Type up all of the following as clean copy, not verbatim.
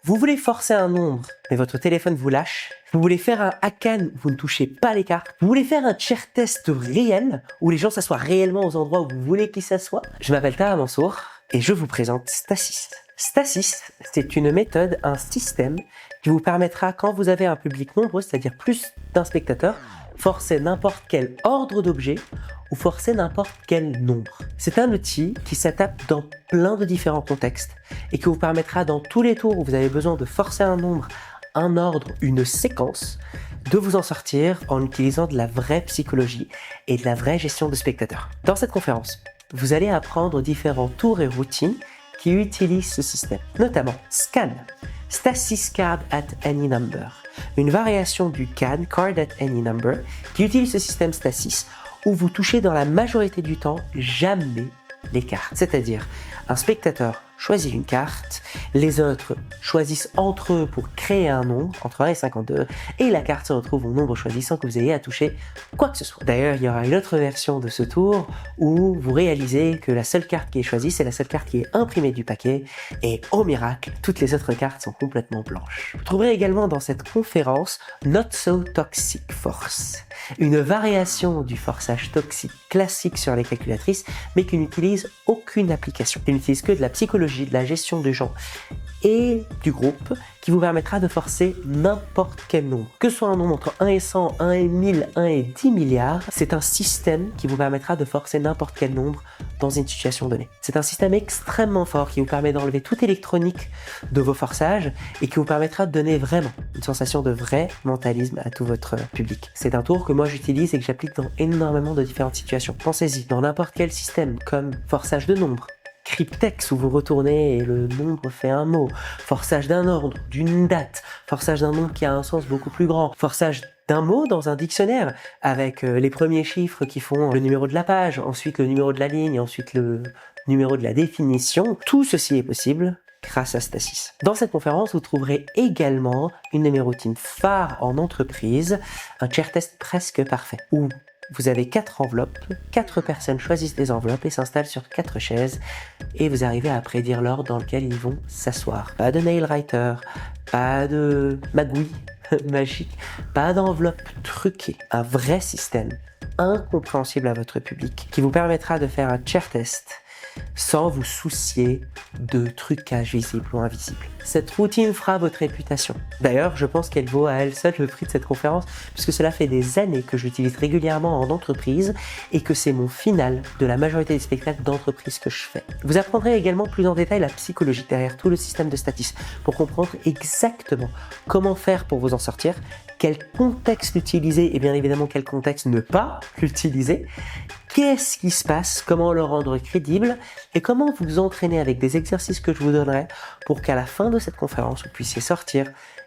Vous voulez forcer un nombre, mais votre téléphone vous lâche. Vous voulez faire un Hakan où vous ne touchez pas les cartes. Vous voulez faire un chair test réel, où les gens s'assoient réellement aux endroits où vous voulez qu'ils s'assoient. Je m'appelle Taha Mansour et je vous présente Stasis. Stasis, c'est une méthode, un système qui vous permettra, quand vous avez un public nombreux, c'est-à-dire plus d'un spectateur, forcer n'importe quel ordre d'objet ou forcer n'importe quel nombre. C'est un outil qui s'adapte dans plein de différents contextes et qui vous permettra dans tous les tours où vous avez besoin de forcer un nombre, un ordre, une séquence, de vous en sortir en utilisant de la vraie psychologie et de la vraie gestion de spectateurs. Dans cette conférence, vous allez apprendre différents tours et routines qui utilisent ce système, notamment Scan, Stasis Card at Any Number, une variation du CAN, Card at Any Number, qui utilise ce système Stasis où vous touchez dans la majorité du temps jamais les cartes. C'est-à-dire, un spectateur choisit une carte, les autres choisissent entre eux pour créer un nombre, entre 1 et 52, et la carte se retrouve au nombre choisi sans que vous ayez à toucher quoi que ce soit. D'ailleurs, il y aura une autre version de ce tour où vous réalisez que la seule carte qui est choisie, c'est la seule carte qui est imprimée du paquet, et au miracle, toutes les autres cartes sont complètement blanches. Vous trouverez également dans cette conférence Not So Toxic Force, une variation du forçage toxique classique sur les calculatrices, mais qui n'utilise aucune application, qui n'utilise que de la psychologie, de la gestion des gens et du groupe, qui vous permettra de forcer n'importe quel nombre. Que ce soit un nombre entre 1 et 100, 1 et 1000, 1 et 10 milliards, c'est un système qui vous permettra de forcer n'importe quel nombre dans une situation donnée. C'est un système extrêmement fort qui vous permet d'enlever toute électronique de vos forçages et qui vous permettra de donner vraiment une sensation de vrai mentalisme à tout votre public. C'est un tour que moi j'utilise et que j'applique dans énormément de différentes situations. Pensez-y, dans n'importe quel système comme forçage de nombre, cryptex où vous retournez et le nombre fait un mot, forçage d'un ordre, d'une date, forçage d'un nombre qui a un sens beaucoup plus grand, forçage d'un mot dans un dictionnaire avec les premiers chiffres qui font le numéro de la page, ensuite le numéro de la ligne, ensuite le numéro de la définition. Tout ceci est possible grâce à Stasis. Dans cette conférence, vous trouverez également une de mes routines phares en entreprise, un chair test presque parfait, où vous avez 4 enveloppes, 4 personnes choisissent des enveloppes et s'installent sur 4 chaises et vous arrivez à prédire l'ordre dans lequel ils vont s'asseoir. Pas de nail writer, pas de magouille magique, pas d'enveloppe truquée. Un vrai système incompréhensible à votre public qui vous permettra de faire un chair test sans vous soucier de trucages visibles ou invisibles. Cette routine fera votre réputation. D'ailleurs, je pense qu'elle vaut à elle seule le prix de cette conférence, puisque cela fait des années que je l'utilise régulièrement en entreprise et que c'est mon final de la majorité des spectacles d'entreprise que je fais. Vous apprendrez également plus en détail la psychologie derrière tout le système de Stasis pour comprendre exactement comment faire pour vous en sortir, quel contexte utiliser et bien évidemment quel contexte ne pas l'utiliser, qu'est-ce qui se passe, comment le rendre crédible et comment vous entraîner avec des exercices que je vous donnerai pour qu'à la fin de cette conférence, vous puissiez sortir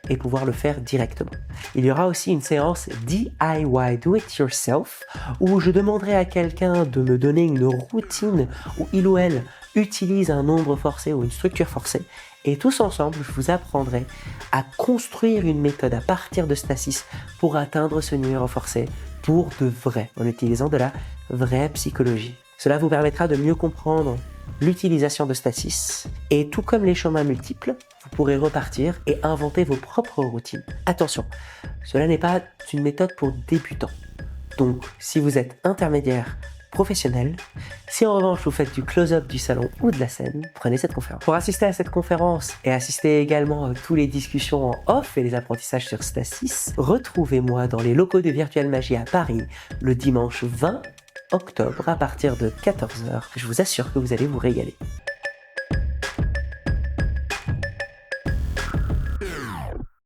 et pouvoir le faire directement. Il y aura aussi une séance DIY, Do It Yourself, où je demanderai à quelqu'un de me donner une routine où il ou elle utilise un nombre forcé ou une structure forcée. Et tous ensemble, je vous apprendrai à construire une méthode à partir de Stasis pour atteindre ce numéro forcé pour de vrai, en utilisant de la vraie psychologie. Cela vous permettra de mieux comprendre l'utilisation de Stasis et tout comme les chemins multiples, vous pourrez repartir et inventer vos propres routines. Attention, cela n'est pas une méthode pour débutants. Donc, si vous êtes intermédiaire, professionnel, si en revanche vous faites du close-up du salon ou de la scène, prenez cette conférence. Pour assister à cette conférence et assister également à toutes les discussions en off et les apprentissages sur Stasis, retrouvez-moi dans les locaux de Virtual Magie à Paris le dimanche 20 octobre à partir de 14h. Je vous assure que vous allez vous régaler.